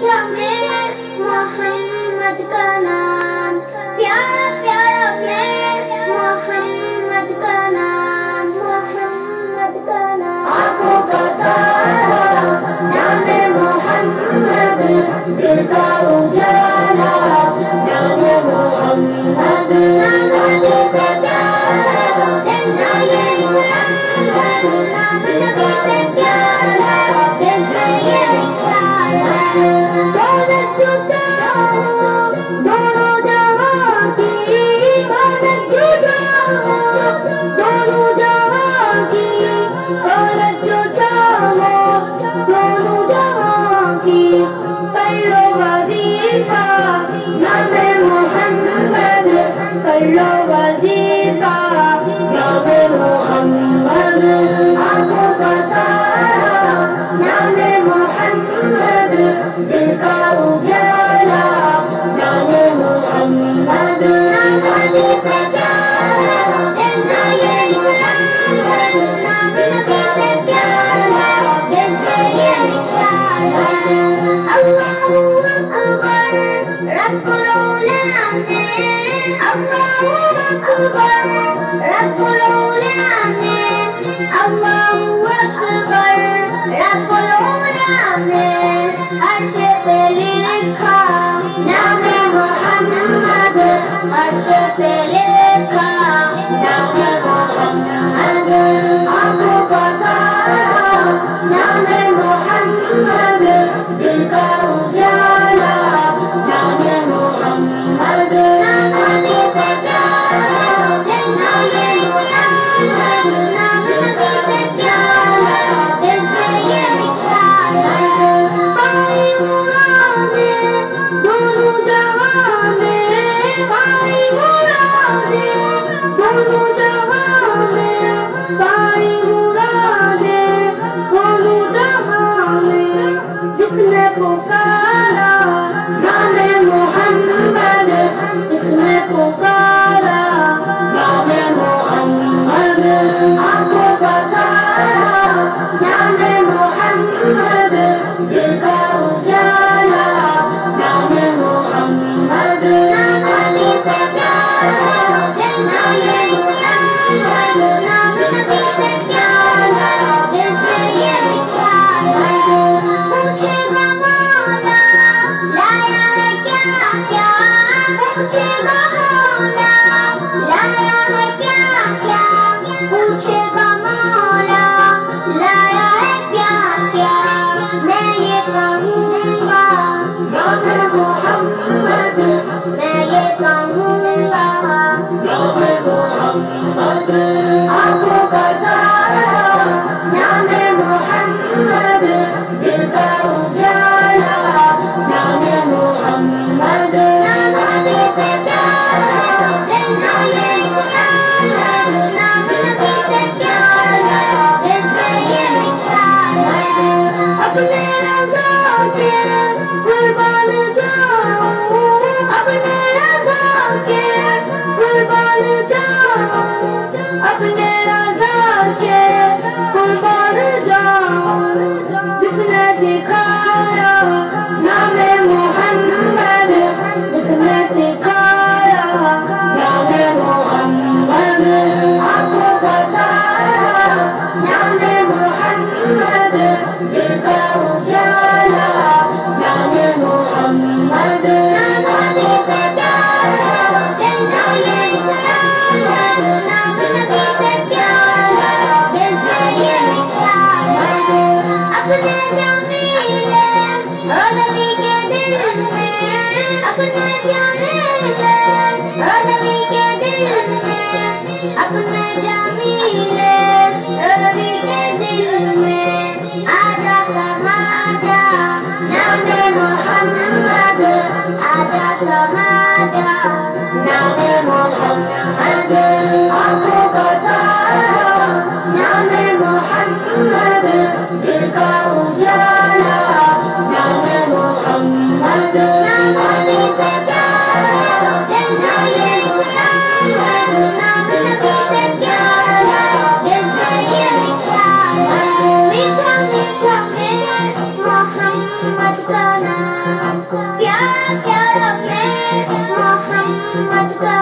मीठा मेरे मोहम्मद का नाम, प्यारा प्यारा मेरे मोहम्मद का नाम, मोहम्मद का नाम। आँखों का तारा नाम मोहम्मद, दिल का उजाला नाम मोहम्मद। नाम नबी से प्यार है, दिल से ये मुराद है, नाम नबी से प्यार है, दिल से ये प्यार है। दौलत जो चाहो दोनों जहां की, दौलत जो चाहो दोनों जहां की, दौलत जो चाहो दोनों जहां की। कर लो वजीफा नाम मोहम्मद, कर लो वजीफा नाम मोहम्मद। आँखों का तारा नाम मोहम्मद, दिल का उजाला नाम मोहम्मद। नाम नबी से प्यार है, दिल से ये मुराद है, नाम नबी से प्यार है, दिल से ये प्यार है। अल्लाहू अकबर रब्बुल आलमीन, अल्लाहू अकबर रब्बुल आलमीन, अल्लाहू अकबर रब्बुल आलमीन। अर्श पे लिखा नाम मोहम्मद, अर्श पे लिखा नाम मोहम्मद। आँखों का तारा नाम मोहम्मद, दिल का उजाला नाम मोहम्मद। नाम नबी से प्यार है, दिल से ये मुराद है, नाम नबी से प्यार है, दिल से ये प्यार है। पाई मुरादे दोनों जहां में, पाई मुरादे दोनों जहां में, पाई मुरादे दोनों जहां में। जिसने पुकारा नाम मोहम्मद, जिसने पुकारा नाम मोहम्मद। आँखों का तारा नाम मोहम्मद, दिल का उजाला नाम मोहम्मद। नाम नबी से प्यार है, दिल से ये मुराद है, नाम नबी से प्यार है, दिल से ये प्यार है। पूछेगा मौला लाया है क्या क्या, पूछेगा मौला लाया है क्या क्या, पूछेगा मौला लाया है क्या क्या। मैं ये कहूँगा नाम मोहम्मद, मैं ये कहूँगा नाम मोहम्मद। आँखों का तारा नाम मोहम्मद, दिल का उजाला नाम मोहम्मद। नाम नबी से प्यार है, दिल से ये मुराद है, नाम नबी से प्यार है, दिल से ये प्यार है। अपने रज़ा के कुर्बान जाऊं, अपने रज़ा के कुर्बान जाऊं, अपने रज़ा के कुर्बान जाऊं। जिसने सिखाया नाम मोहम्मद, जिसने सिखाया नाम मोहम्मद। आँखों का तारा नाम मोहम्मद, दिल का उजाला नाम मोहम्मद। नाम नबी से प्यार है, दिल से ये मुराद है, नाम नबी से प्यार है, दिल से ये प्यार है। अपने जमीले नबी के दिल में, अपने जमीले नबी के दिल में, अपने जमीले नबी के दिल में। आजा समा जा नाम मोहम्मद, आजा समा जा नाम मोहम्मद। आँखों का तारा नाम मोहम्मद, दिल का उजाला नाम मोहम्मद। नाम नबी से प्यार है, दिल से ये मुराद है, नाम नबी से प्यार है, दिल से ये प्यार है। मीठा मीठा मेरे मोहम्मद मोहम्मद का नाम, प्यारा प्यारा मेरे मोहम्मद का